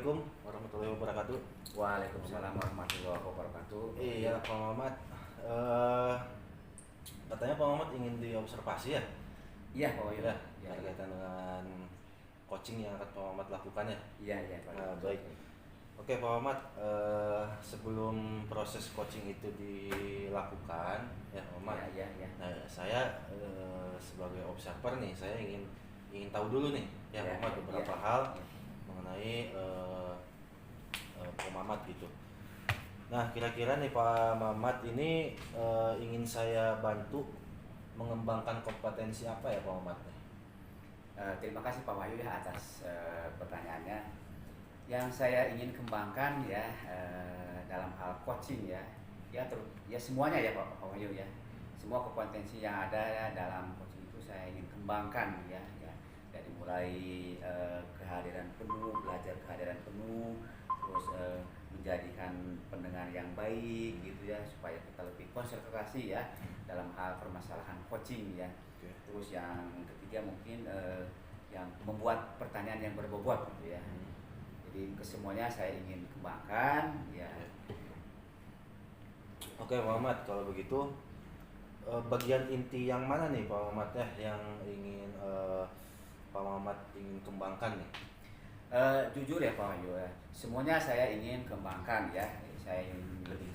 Assalamualaikum warahmatullahi wabarakatuh. Waalaikumsalam warahmatullahi wabarakatuh. Iya, Pak Mamat. Eh, Katanya Pak Mamat ingin diobservasi ya? Iya, Pak Wayu. Ya, Iya, iya. berkaitan dengan coaching yang akan Pak Mamat lakukan ya. Iya, iya, Pak. Nah, baik. Oke, Pak Mamat. Sebelum proses coaching itu dilakukan, ya, Pak Mamat. Iya, iya, iya. Nah, saya sebagai observer nih, saya ingin tahu dulu nih, ya, Pak Mamat, beberapa hal mengenai Pak Mamat gitu. Nah, kira-kira nih Pak Mamat ini ingin saya bantu mengembangkan kompetensi apa ya Pak Mamat? Terima kasih Pak Wahyu ya atas pertanyaannya. Yang saya ingin kembangkan ya dalam hal coaching ya, ya semuanya ya Pak Wahyu ya. Semua kompetensi yang ada ya, dalam coaching itu saya ingin kembangkan ya. Dari mulai kehadiran penuh, belajar kehadiran penuh, terus menjadikan pendengar yang baik gitu ya, supaya kita lebih konsentrasi ya dalam hal permasalahan coaching ya. Terus yang ketiga mungkin yang membuat pertanyaan yang berbobot gitu ya. Jadi kesemuanya saya ingin kembangkan ya. Oke Pak Mamat, kalau begitu bagian inti yang mana nih Pak Mamat ya yang ingin Pak Mamat ingin kembangkan nih? Jujur ya Pak Wahyu ya, semuanya saya ingin kembangkan ya. Saya ingin lebih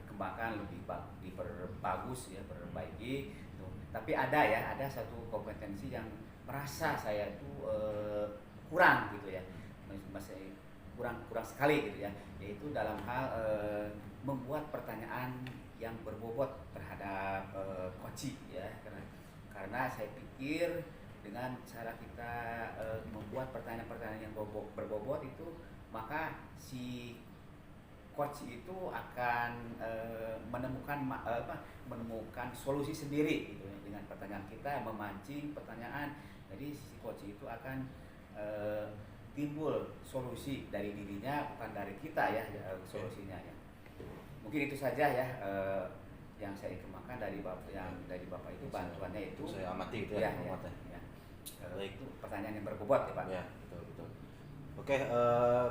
kembangkan, lebih diperbagus ya, perbaiki gitu. Tapi ada satu kompetensi yang merasa saya itu kurang gitu ya, masih kurang sekali gitu ya, yaitu dalam hal membuat pertanyaan yang berbobot terhadap coaching ya, karena saya pikir dengan cara kita membuat pertanyaan-pertanyaan yang berbobot itu, maka si coach itu akan menemukan solusi sendiri gitu ya, dengan pertanyaan kita memancing pertanyaan. Jadi si coach itu akan timbul solusi dari dirinya, bukan dari kita ya, solusinya ya. Mungkin itu saja ya yang saya kembangkan dari bapak itu, bantuannya itu saya amati gitu ya, Pak Mamat ya. Baik. Itu pertanyaan yang berbobot ya Pak. Ya, betul. Oke,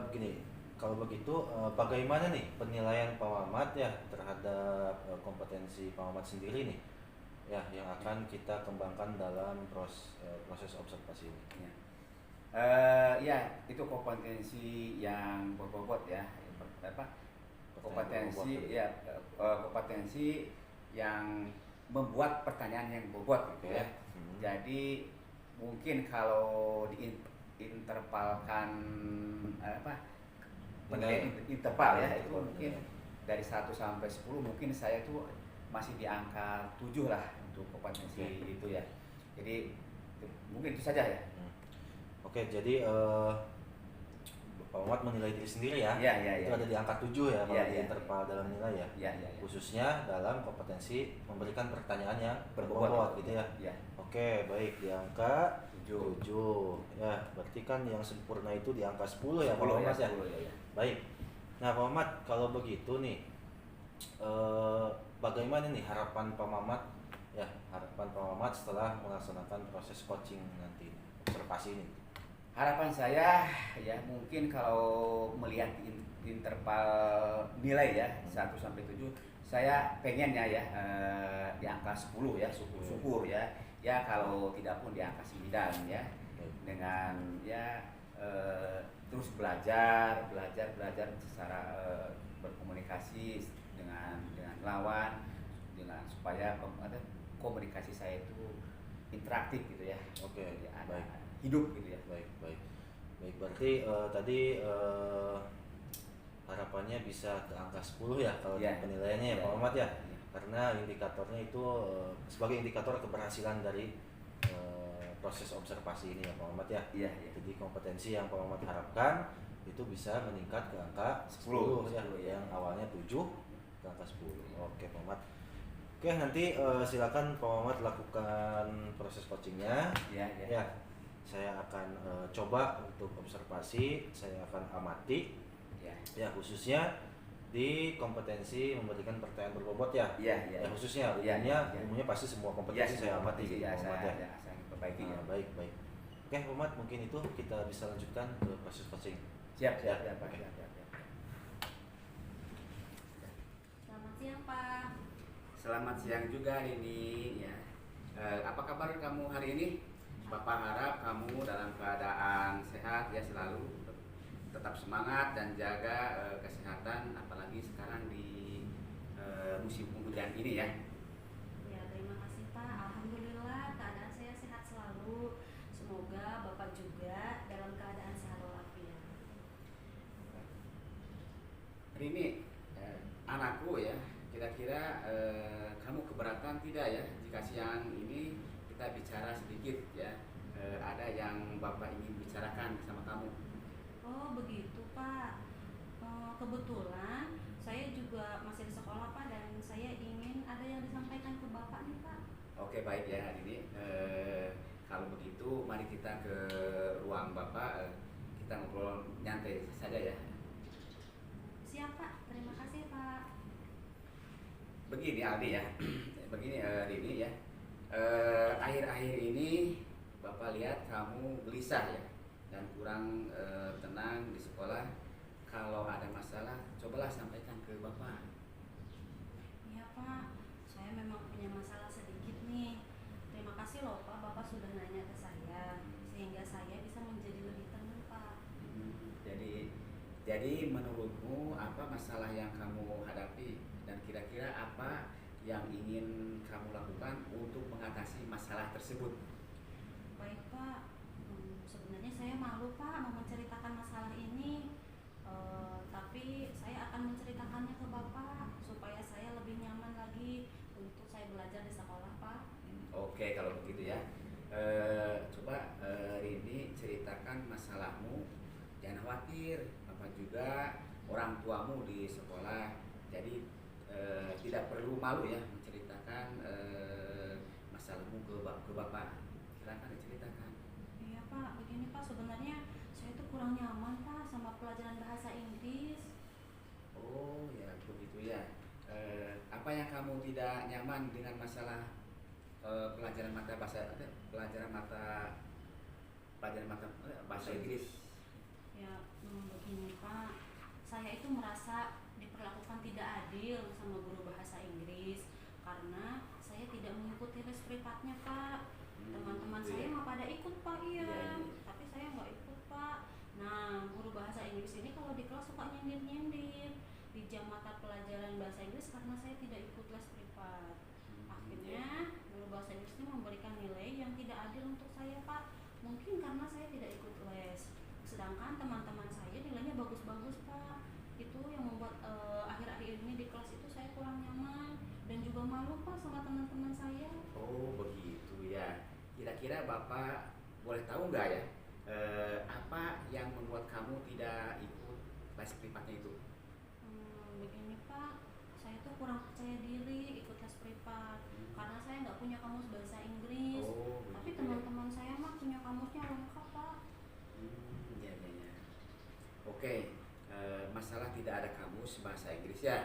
begini. Kalau begitu, bagaimana nih penilaian Pak Mamat ya terhadap kompetensi Pak Mamat sendiri nih, ya yang akan kita kembangkan dalam proses observasi ini? Ya, itu kompetensi yang berbobot ya. Kompetensi yang membuat pertanyaan yang bobot gitu ya. Jadi mungkin kalau diintervalkan penilaian interval ya, itu mungkin dari 1 sampai 10 mungkin saya itu masih di angka 7 lah untuk kompetensi itu ya. Jadi mungkin itu saja ya. Oke, jadi Pak Mamat menilai diri sendiri ya. Iya. Itu ada di angka 7 ya kalau di interval dalam nilai ya. Iya. Khususnya dalam kompetensi memberikan pertanyaan yang berbobot gitu ya. Iya. Oke, baik, di angka 7. Ya, berarti kan yang sempurna itu di angka 10 ya Pak Mamat ya. Baik. Nah, Pak Mamat, kalau begitu nih bagaimana nih harapan Pak Mamat ya, harapan Pak Mamat setelah melaksanakan proses coaching nanti, observasi ini? Harapan saya ya, mungkin kalau melihat interval nilai ya 1 sampai 7, saya pengennya ya di angka 10 ya, syukur ya. Ya kalau tidak pun di angka 9 ya. Dengan ya terus belajar secara berkomunikasi dengan lawan, supaya komunikasi saya itu interaktif gitu ya. Oke, baik. Hidup gitu ya. Baik. Berarti tadi harapannya bisa ke angka 10 ya kalau penilaiannya ya Pak Mamat ya. Karena indikatornya itu sebagai indikator keberhasilan dari proses observasi ini ya Pak Mamat ya. Iya. Jadi kompetensi yang Pak Mamat harapkan itu bisa meningkat ke angka 10 ya, yang awalnya 7 ke angka 10. Oke Pak Mamat. Oke, nanti silakan Pak Mamat lakukan proses coachingnya. Ya. Saya akan coba untuk observasi, saya akan amati ya, khususnya di kompetensi memberikan pertanyaan berbobot ya. Iya. Khususnya umumnya pasti semua kompetensi saya amati gitu Pak Mamat ya. Saya perbaiki ya. Baik. Oke Pak Mamat, mungkin itu kita bisa lanjutkan ke proses coaching. Siap, siap, siap, Pak. Siap, siap, siap. Selamat siang, Pak. Selamat siang juga Rini ya. Apa kabar kamu hari ini? Bapak harap kamu dalam keadaan sehat ya, selalu tetap semangat dan jaga kesehatan, apalagi sekarang di musim penghujan ini ya. Ya, terima kasih, Pak. Alhamdulillah keadaan saya sehat selalu. Semoga Bapak juga dalam keadaan sehat walafiat. Rini, anakku ya, kira-kira kamu keberatan tidak ya jika siang ini kita bicara sedikit ya? Ada yang Bapak ingin bicarakan sama kamu. Oh, begitu, Pak. Kebetulan saya juga masih di sekolah, Pak, dan saya ingin ada yang disampaikan ke Bapak nih, Pak. Oke, baik ya hari ini. Kalau begitu mari kita ke ruang Bapak, kita ngobrol nyantai saja ya. Siap, Pak. Terima kasih, Pak. Begini Aldi ya, begini Rini ya. Akhir-akhir ini Bapak lihat kamu gelisah ya dan kurang tenang di sekolah. Kalau ada masalah, cobalah sampaikan ke Bapak. Iya, Pak. Saya memang punya masalah sedikit nih. Terima kasih loh, Pak. Bapak sudah nanya ke saya sehingga saya bisa menjadi lebih tenang, Pak. Jadi menurutmu apa masalah yang kamu hadapi dan kira-kira apa yang ingin kamu lakukan untuk mengatasi masalah tersebut? Baik, Pak. Sebenarnya saya malu, Pak, mau menceritakan masalah ini. Tapi saya akan menceritakannya ke Bapak supaya saya lebih nyaman lagi untuk saya belajar di sekolah, Pak. Oke, kalau begitu ya. Coba Rini ceritakan masalahmu. Jangan khawatir, Bapak juga orang tuamu di sekolah. Jadi tidak perlu malu ya menceritakan masalahmu ke Bapak. Silakan diceritakan. Iya, Pak. Begini, Pak, sebenarnya saya itu kurang nyaman, Pak, sama pelajaran bahasa Inggris. Oh ya begitu ya. Apa yang kamu tidak nyaman dengan masalah pelajaran mata bahasa Inggris? Ya, begini, Pak. Saya itu merasa diperlakukan tidak adil sama guru bahasa Inggris karena saya tidak mengikuti les privatnya, Pak. Teman-teman saya mah pada ikut, Pak, iya. Tapi saya nggak ikut, Pak. Nah, guru bahasa Inggris ini kalau di kelas suka nyindir-nyindir di jam mata pelajaran bahasa Inggris karena saya tidak ikut les privat. Akhirnya guru bahasa Inggris ini memberikan nilai yang tidak adil untuk saya, Pak. Mungkin karena saya tidak ikut les. Sedangkan teman-teman saya nilainya bagus-bagus, Pak. Itu yang membuat akhir-akhir ini di kelas itu saya kurang nyaman dan juga malu, Pak, sama teman-teman saya. Oh begitu ya. Kira-kira Bapak boleh tahu nggak ya apa yang membuat kamu tidak ikut les privatnya itu? Begini, Pak, saya tuh kurang percaya diri ikut les privat karena saya nggak punya kamus bahasa Inggris. Oh, Tapi begitu ya. teman-teman saya mah punya kamusnya lengkap, Pak. Ya, ya, ya. Oke, masalah tidak ada kamus bahasa Inggris ya.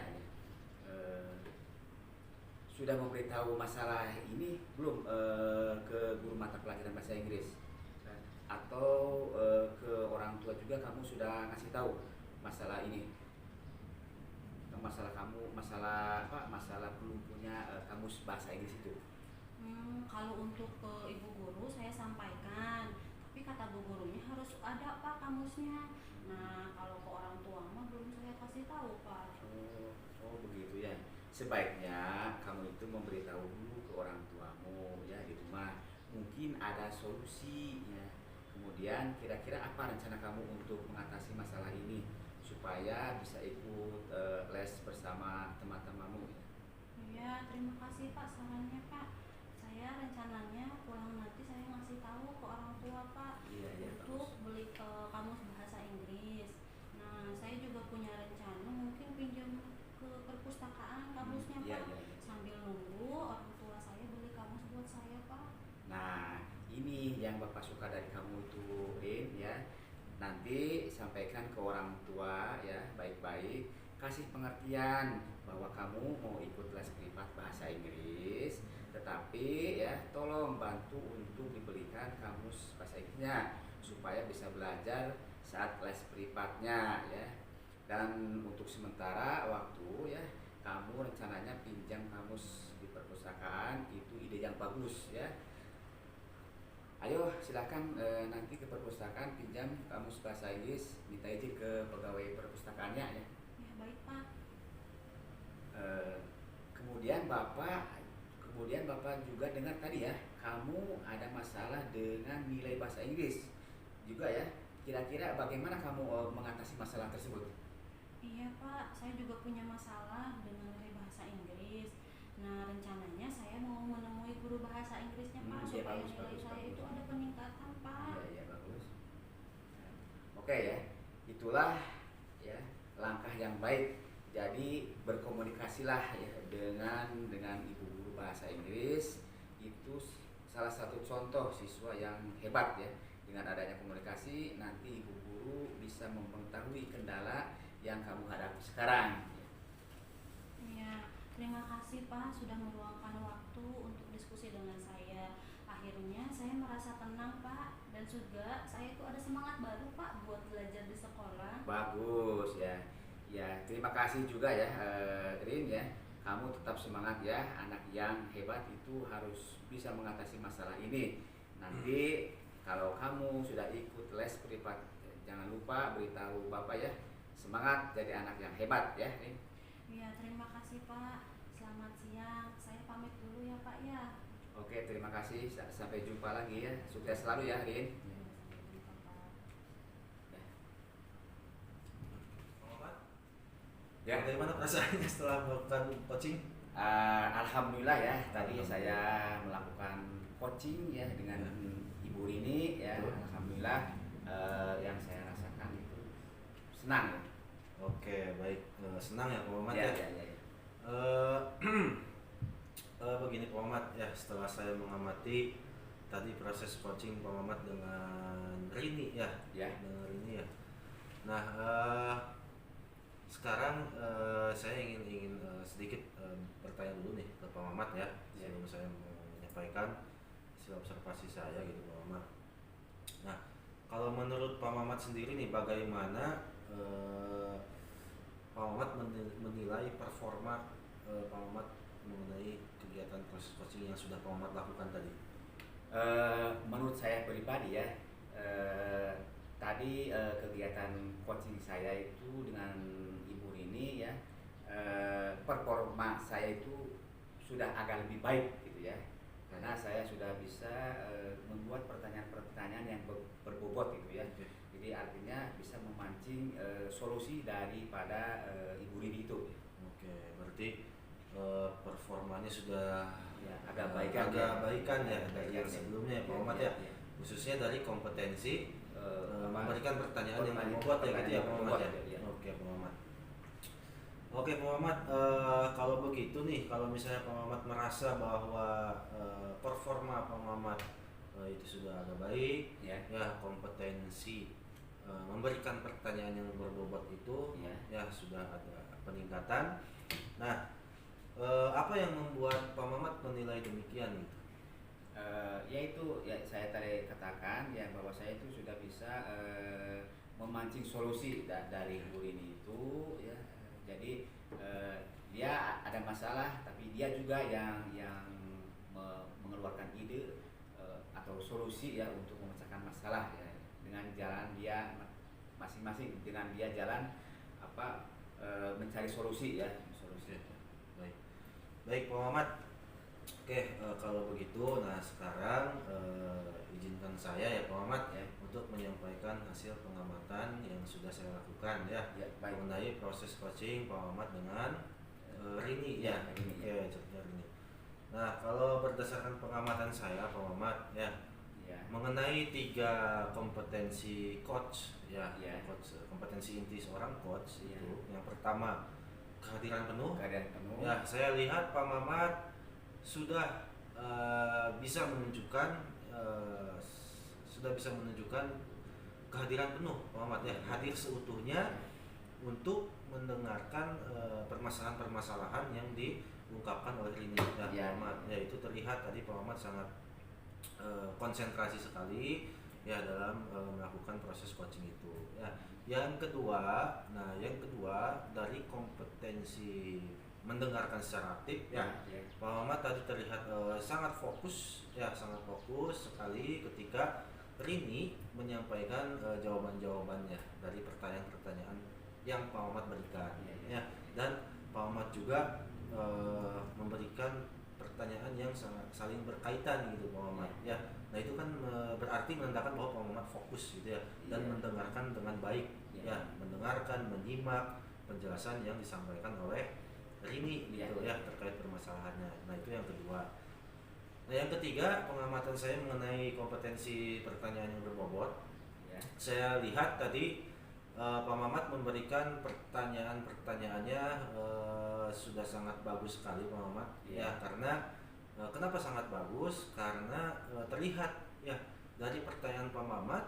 Sudah memberitahu masalah ini belum ke guru mata pelajaran bahasa Inggris? Atau ke orang tua juga kamu sudah ngasih tahu masalah ini? Masalah kamu, masalah apa? Masalah belum punya kamus bahasa Inggris itu. Kalau untuk ke ibu guru saya sampaikan, tapi kata bu gurunya harus ada, Pak, kamusnya. Nah, kalau ke orang tua mah belum saya kasih tahu, Pak. Oh begitu ya. Sebaiknya kamu itu memberitahu dulu ke orang tuamu ya di rumah. Mungkin ada solusi ya. Kemudian kira-kira apa rencana kamu untuk mengatasi masalah ini supaya bisa ikut les bersama teman-temanmu ya? Iya, terima kasih, Pak, sarannya, Pak. Saya rencananya pulang nanti saya ngasih tahu ke orang tua, Pak, Iya, untuk bagus. beli kamus bahasa Inggris. Nah, saya juga punya rencana mungkin pinjam ke perpustakaan kamusnya, Iya, Pak, iya, iya. sambil nunggu orang tua saya beli kamus buat saya, Pak. Nah, ini yang Bapak suka dari kamu itu, Rin ya. Nanti sampaikan ke orang tua ya, baik-baik. Kasih pengertian bahwa kamu mau ikut les privat bahasa Inggris, tetapi ya tolong bantu untuk dibelikan kamus bahasa Inggrisnya supaya bisa belajar saat les privatnya ya. Dan untuk sementara waktu ya, kamu rencananya pinjam kamus di perpustakaan, itu ide yang bagus ya. Ayo silakan nanti ke perpustakaan pinjam kamus bahasa Inggris, minta izin ke pegawai perpustakaannya ya. Ya baik Pak. Eh, kemudian bapak juga dengar tadi ya, kamu ada masalah dengan nilai bahasa Inggris juga ya. Kira-kira bagaimana kamu mengatasi masalah tersebut? Iya Pak, saya juga punya masalah dengan nilai bahasa Inggris. Nah rencananya saya mau menemui guru bahasa Inggrisnya Pak, Iya, supaya bagus, nilai bagus, saya bagus. itu ada peningkatan Pak. Iya, iya, bagus. Oke ya, itulah ya langkah yang baik. Jadi berkomunikasilah ya dengan ibu guru bahasa Inggris, itu salah satu contoh siswa yang hebat ya. Dengan adanya komunikasi, nanti ibu guru bisa mengetahui kendala yang kamu hadapi sekarang. Iya, terima kasih Pak sudah meluangkan waktu untuk diskusi dengan saya. Akhirnya saya merasa tenang Pak, dan juga saya itu ada semangat baru Pak buat belajar di sekolah. Bagus ya. Ya, terima kasih juga ya Rin ya. Kamu tetap semangat ya. Anak yang hebat itu harus bisa mengatasi masalah ini. Nanti kalau kamu sudah ikut les privat, jangan lupa beritahu Bapak ya. Semangat jadi anak yang hebat ya Rin. Iya, terima kasih Pak. Selamat siang. Saya pamit dulu ya Pak ya. Oke, terima kasih. Sampai jumpa lagi ya. Sukses selalu ya Rin. Iya, sampai jumpa Pak. Ya. Muhammad, Ya. bagaimana perasaannya setelah melakukan coaching? Alhamdulillah ya, tadi saya melakukan coaching ya dengan Ibu Rini ya. Alhamdulillah yang saya rasakan itu senang ya. Oke, baik. Senang ya Pak Muhammad Ya, ya. ya, ya, ya. Begini Pak Muhammad ya, setelah saya mengamati tadi proses coaching Pak Muhammad dengan Rini ya, Ya. dengan Rini ya. Nah, sekarang saya ingin sedikit bertanya dulu nih ke Pak Muhammad ya, Ya. sebelum saya menyampaikan hasil observasi saya gitu Pak Muhammad. Nah, kalau menurut Pak Muhammad sendiri nih, bagaimana Pak Muhammad menilai performa Pak Muhammad mengenai kegiatan proses coaching yang sudah Pak Muhammad lakukan tadi? Menurut saya pribadi ya, tadi kegiatan coaching saya itu dengan Ibu Rini ya, performa saya itu sudah agak lebih baik gitu ya, karena saya sudah bisa membuat pertanyaan-pertanyaan yang berbobot gitu ya. Jadi artinya bisa memancing solusi daripada Ibu Rini itu. Oke, berarti performanya sudah Ya, agak baikan ya dari yang sebelumnya ya Pak Muhammad ya, khususnya dari kompetensi memberikan pertanyaan yang berbobot ya gitu ya Pak Muhammad ya. Oke Pak Muhammad. Oke Pak Muhammad, kalau begitu nih, kalau misalnya Pak Muhammad merasa bahwa performa Pak Muhammad itu sudah agak baik Ya. ya, kompetensi memberikan pertanyaan yang berbobot itu ya sudah ada peningkatan. Nah, apa yang membuat Pak Muhammad menilai demikian gitu? Yaitu ya saya tadi katakan ya, bahwa saya itu sudah bisa memancing solusi dari Bu Rini itu ya. Jadi dia ada masalah, tapi dia juga yang mengeluarkan ide atau solusi ya untuk memecahkan masalah ya, dengan jalan dia masing-masing, dengan dia jalan mencari solusi ya, solusi. Baik Pak Muhammad. Oke, kalau begitu, nah sekarang izinkan saya ya Pak Muhammad Ya. untuk menyampaikan hasil pengamatan yang sudah saya lakukan ya, Baik. mengenai proses coaching Pak Muhammad dengan Rini ya. Rini, Oke, contohnya Rini. Nah, kalau berdasarkan pengamatan saya Pak Muhammad ya, mengenai 3 kompetensi coach ya, coach, kompetensi inti seorang coach itu yang pertama kehadiran penuh. Ya, saya lihat Pak Muhammad sudah bisa menunjukkan kehadiran penuh Pak Muhammad ya, hadir seutuhnya untuk mendengarkan permasalahan-permasalahan yang diungkapkan oleh Rini ya, Pak Muhammad. Ya, itu terlihat tadi Pak Muhammad sangat konsentrasi sekali ya dalam melakukan proses coaching itu. Ya, yang kedua dari kompetensi mendengarkan secara aktif ya. Pak Muhammad tadi terlihat sangat fokus sekali ketika Rini menyampaikan jawaban-jawabannya dari pertanyaan-pertanyaan yang Pak Muhammad berikan ya. Dan Pak Muhammad juga memberikan pertanyaan yang saling berkaitan gitu Pak Muhammad ya. Nah itu kan berarti menandakan bahwa Pak Muhammad fokus gitu ya dan mendengarkan dengan baik ya, mendengarkan, menyimak penjelasan yang disampaikan oleh Rini gitu ya terkait permasalahannya. Nah itu yang kedua. Nah yang ketiga, pengamatan saya mengenai kompetensi pertanyaan yang berbobot. Saya lihat tadi Pak Mamat memberikan pertanyaannya sudah sangat bagus sekali Pak Mamat ya, karena kenapa sangat bagus? Karena terlihat ya dari pertanyaan Pak Mamat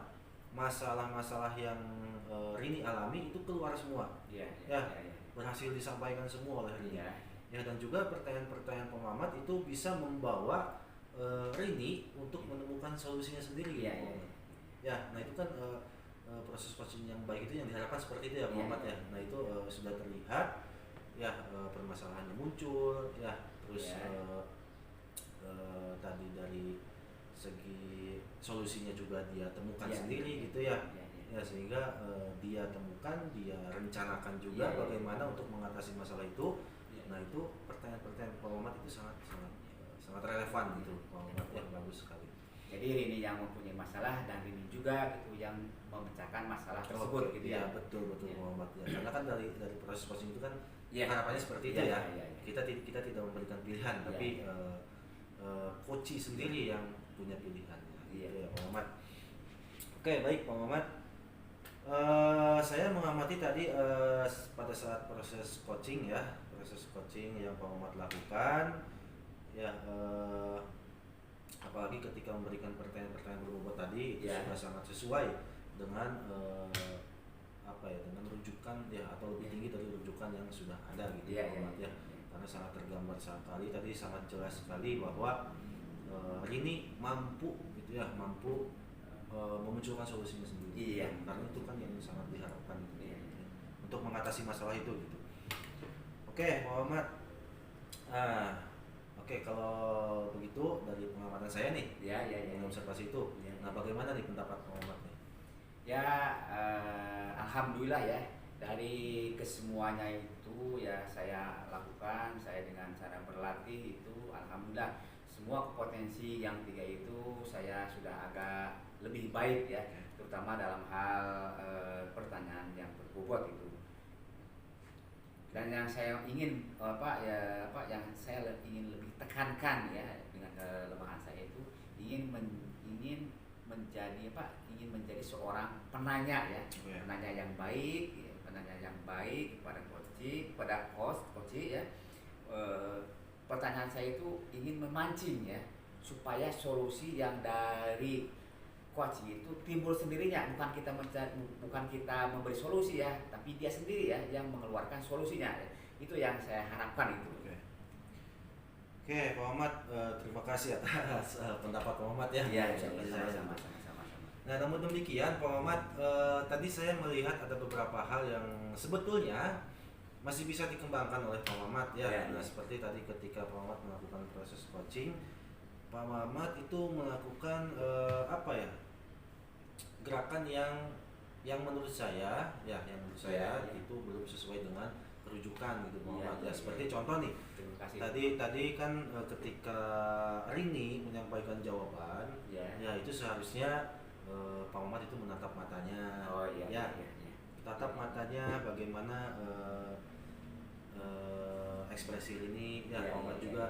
masalah-masalah yang Rini alami itu keluar semua berhasil disampaikan semua oleh Rini ya, dan juga pertanyaan-pertanyaan Pak Mamat itu bisa membawa Rini untuk menemukan solusinya sendiri ya. Nah itu kan proses coaching yang baik itu yang diharapkan seperti itu ya Muhammad ya. Nah itu sudah terlihat ya permasalahannya muncul ya, terus tadi dari segi solusinya juga dia temukan sendiri gitu ya. Ya sehingga dia temukan, dia rencanakan juga bagaimana untuk mengatasi masalah itu. Nah itu pertanyaan-pertanyaan Pak Muhammad itu sangat relevan gitu Pak Muhammad ya, bagus sekali. Jadi Rini yang mempunyai masalah dan Rini juga gitu yang memecahkan masalah tersebut gitu ya. Betul Muhammad ya. Karena kan dari proses coaching itu kan harapannya seperti itu ya. Kita tidak memberikan pilihan tapi coach sendiri yang punya pilihannya. Ya Pak Muhammad. Oke baik Pak Muhammad. Saya mengamati tadi pada saat proses coaching yang Pak Muhammad lakukan ya, apalagi ketika memberikan pertanyaan-pertanyaan berbobot tadi itu sudah sangat sesuai dengan dengan rujukan ya, atau lebih tinggi dari rujukan yang sudah ada gitu Pak Muhammad ya. Karena sangat tergambar sekali tadi, sangat jelas sekali bahwa ini mampu memunculkan solusinya sendiri. Karena itu kan yang sangat diharapkan gitu, untuk mengatasi masalah itu gitu. Oke, Muhammad. Oke, kalau begitu dari pengamatan saya nih, observasi itu. Nah, bagaimana nih pendapat Muhammad nih? Alhamdulillah ya, dari kesemuanya itu ya saya lakukan, saya dengan cara berlatih itu alhamdulillah semua kompetensi yang 3 itu saya sudah agak lebih baik ya, terutama dalam hal pertanyaan yang berbobot itu. Dan yang saya ingin yang saya ingin lebih tekankan ya dengan kelemahan saya itu ingin menjadi seorang penanya ya, penanya yang baik kepada coach ya. Pertanyaan saya itu ingin memancing ya supaya solusi yang dari coach itu timbul sendirinya, bukan kita memberi solusi ya, tapi dia sendiri ya yang mengeluarkan solusinya. Itu yang saya harapkan itu. Oke, Pak Muhammad, terima kasih atas pendapat Pak Muhammad ya. Sama-sama. Nah, namun demikian Pak Muhammad, tadi saya melihat ada beberapa hal yang sebetulnya masih bisa dikembangkan oleh Pak Muhammad ya. Nah, seperti tadi ketika Pak Muhammad melakukan proses coaching, Pak Muhammad itu melakukan gerakan yang menurut saya itu belum sesuai dengan rujukan gitu Pak Muhammad ya. Seperti contoh nih, tadi kan ketika Rini menyampaikan jawaban ya itu seharusnya Pak Muhammad itu menatap matanya tatap matanya bagaimana ekspresi Rini ya. Pak Muhammad juga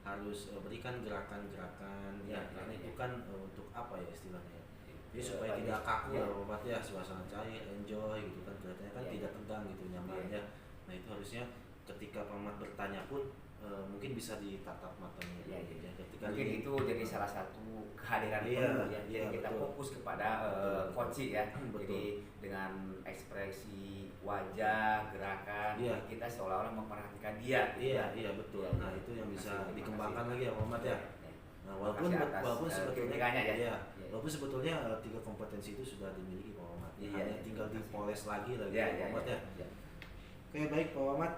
harus berikan gerakan-gerakan ya, karena itu kan untuk apa ya istilahnya, jadi supaya tidak kaku ya Pak Muhammad ya, suasana cair, enjoy gitu kan, kelihatannya kan tidak tegang gitu, nyaman ya. Nah itu harusnya ketika Pak Muhammad bertanya pun mungkin bisa ditatap matanya ketika mungkin itu jadi salah satu kehadiran penuh ya. Jadi kita fokus kepada coach ya. Jadi dengan ekspresi wajah, gerakan kita seolah-olah memperhatikan dia. Iya betul. Nah itu yang bisa dikembangkan lagi ya Muhammad ya. Nah, walaupun sebetulnya ya. ya, Iya. walaupun sebetulnya 3 kompetensi itu sudah dimiliki Pak Muhammad. Iya, Hanya tinggal dipoles lagi Iya, Pak iya, Muhammad iya, ya. iya. Oke, baik Pak Muhammad.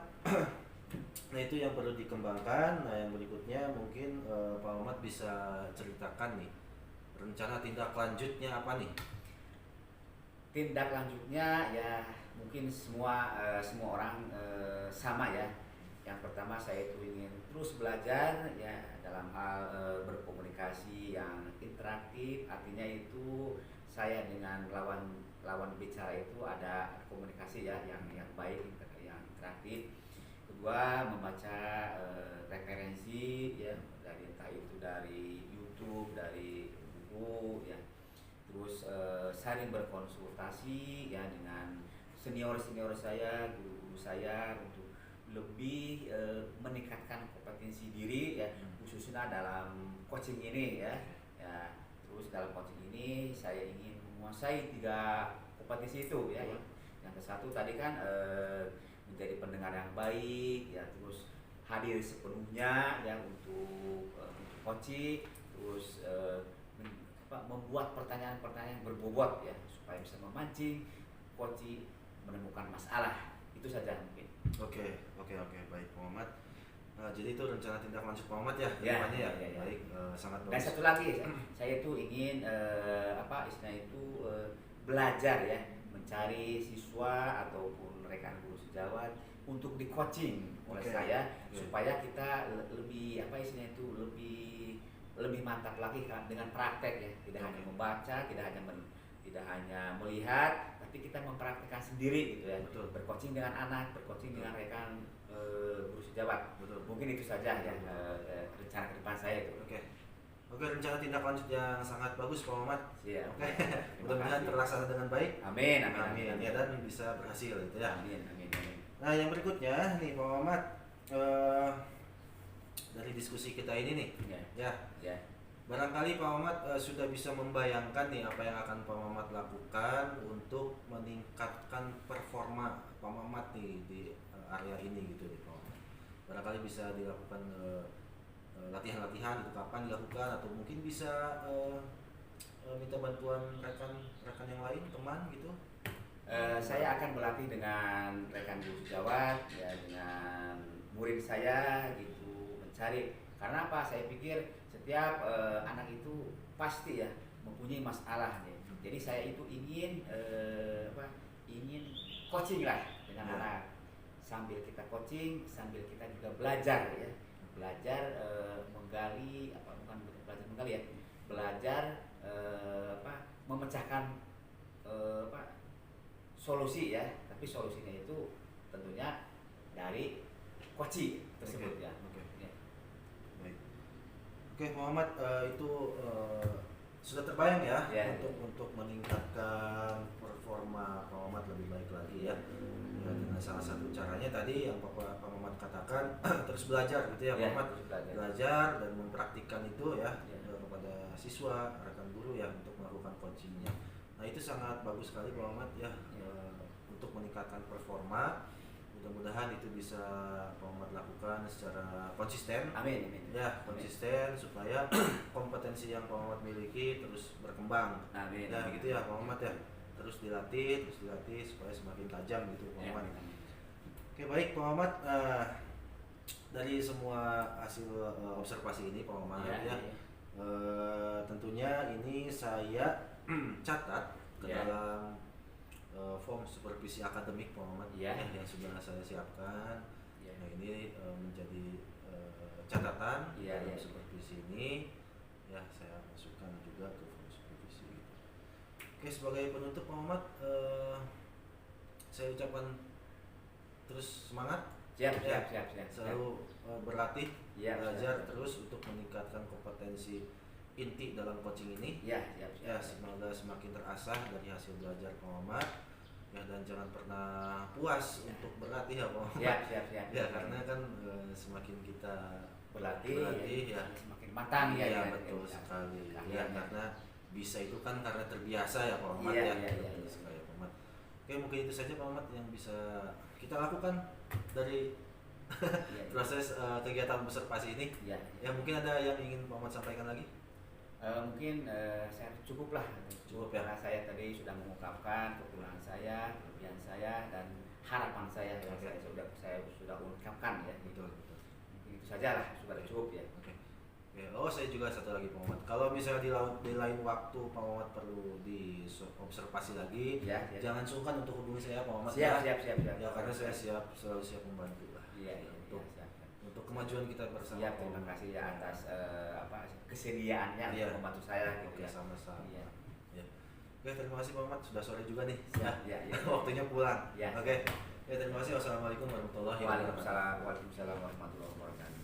Nah, itu yang perlu dikembangkan. Nah, yang berikutnya mungkin Pak Muhammad bisa ceritakan nih rencana tindak lanjutnya apa nih? Tindak lanjutnya ya mungkin semua orang sama ya. Yang pertama saya itu ingin terus belajar ya dalam hal berkomunikasi yang interaktif, artinya itu saya dengan lawan bicara itu ada komunikasi ya yang baik, yang interaktif. Kedua, membaca referensi ya dari entah itu dari YouTube, dari buku ya. Terus saling berkonsultasi ya dengan senior saya, guru-guru saya untuk lebih meningkatkan kompetensi diri ya, khususnya dalam coaching ini ya. Ya, terus dalam coaching ini saya ingin menguasai 3 kompetensi itu ya. Yang ke-1 tadi kan menjadi pendengar yang baik ya, terus hadir sepenuhnya ya untuk coaching, terus membuat pertanyaan-pertanyaan berbobot ya supaya bisa memancing coaching menemukan masalah. Itu saja mungkin. Oke, baik Muhammad. Jadi itu rencana tindak lanjut Muhammad ya, Ya, depannya ya. ya. Baik, sangat Dan bagus. satu lagi saya itu ingin istilah itu belajar ya, mencari siswa ataupun rekan guru sejawat untuk di coaching oleh saya supaya kita lebih istilah itu lebih mantap lagi dengan praktek ya, tidak hanya membaca, tidak hanya melihat, tapi kita mempraktekkan sendiri gitu ya. Betul. Bercoaching dengan anak, bercoaching dengan rekan guru sejawat. Betul. Mungkin itu saja ya rencana ke depan saya itu. Oke, rencana tindak lanjut yang sangat bagus Pak Muhammad. Siap. Oke. Mudah-mudahan terlaksana dengan baik. Amin. Ya, dan bisa berhasil itu ya. Amin. Nah, yang berikutnya nih Pak Muhammad, dari diskusi kita ini nih, ya. Barangkali Pak Muhammad sudah bisa membayangkan nih apa yang akan Pak Muhammad lakukan untuk meningkatkan performa Pak Muhammad nih di area ini gitu nih Pak Muhammad. Barangkali bisa dilakukan latihan-latihan itu kapan dilakukan, atau mungkin bisa minta bantuan rekan yang lain, teman gitu. Saya akan berlatih dengan rekan guru sejawat ya, dengan murid saya gitu, mencari, karena apa, saya pikir setiap anak itu pasti ya mempunyai masalah ya. Jadi saya itu ingin coaching lah dengan anak, sambil kita coaching sambil kita juga belajar ya, menggali belajar memecahkan solusi ya, tapi solusinya itu tentunya dari coaching tersebut ya. Baik. Oke Muhammad, itu sudah terbayang ya, untuk meningkatkan performa Pak Muhammad lebih baik lagi ya. Dengan salah satu caranya tadi yang Pak Muhammad katakan terus belajar gitu ya Pak Muhammad, belajar dan mempraktikkan itu ya kepada siswa, rekan guru ya, untuk melakukan coachingnya. Nah, itu sangat bagus sekali Pak Muhammad ya, untuk meningkatkan performa. Mudah-mudahan itu bisa Pak Muhammad lakukan secara konsisten. Amin. Ya, konsisten supaya kompetensi yang Pak Muhammad miliki terus berkembang. Amin. Ya, gitu ya Pak Muhammad ya. Terus dilatih supaya semakin tajam gitu Pak Muhammad. Oke, baik Pak Muhammad. Dari semua hasil observasi ini Pak Muhammad tentunya ini saya catat ke dalam form supervisi akademik Pak Muhammad yang sudah saya siapkan. Nah, ini menjadi catatan dalam supervisi ini ya, saya masukkan juga ke form supervisi. Oke, sebagai penutup Pak Muhammad, saya ucapkan terus semangat. Siap. Selalu berlatih, belajar terus untuk meningkatkan kompetensi inti dalam coaching ini. Siap. Semoga semakin terasah dari hasil belajar Pak Muhammad ya, dan jangan pernah puas untuk berlatih ya Pak Muhammad. Siap. Ya, karena kan semakin kita berlatih ya semakin matang ya. Betul sekali. Ya, karena bisa itu kan karena terbiasa ya Pak Muhammad ya. Betul sekali Pak Muhammad. Oke, mungkin itu saja Pak Muhammad yang bisa kita lakukan dari Iya, proses kegiatan observasi ini. iya. Ya mungkin ada yang ingin Pak Muhammad sampaikan lagi? Mungkin saya cukup lah. Cukup ya. Karena saya tadi sudah mengungkapkan kekurangan saya, kelebihan saya, dan harapan saya yang saya sudah ungkapkan ya. Betul, betul. Mungkin itu saja lah, sudah cukup ya. Oke. Oh, saya juga satu lagi Pak Muhammad. Kalau misalnya di lain waktu Pak Muhammad perlu diobservasi lagi, Ya, ya. jangan sungkan untuk hubungi saya Pak Muhammad. Siap, ya. siap. Ya karena saya selalu siap membantu lah. Iya, Untuk siap. untuk kemajuan kita bersama. Siap, terima kasih ya atas kesediaannya Iya. untuk membantu saya gitu Oke, ya. sama-sama. Iya. Ya. Oke, terima kasih Pak Muhammad. Sudah sore juga nih. Siap, ya. Waktunya pulang. Ya. Oke. Ya, terima kasih. Wassalamualaikum warahmatullahi wabarakatuh. Waalaikumsalam warahmatullahi wabarakatuh.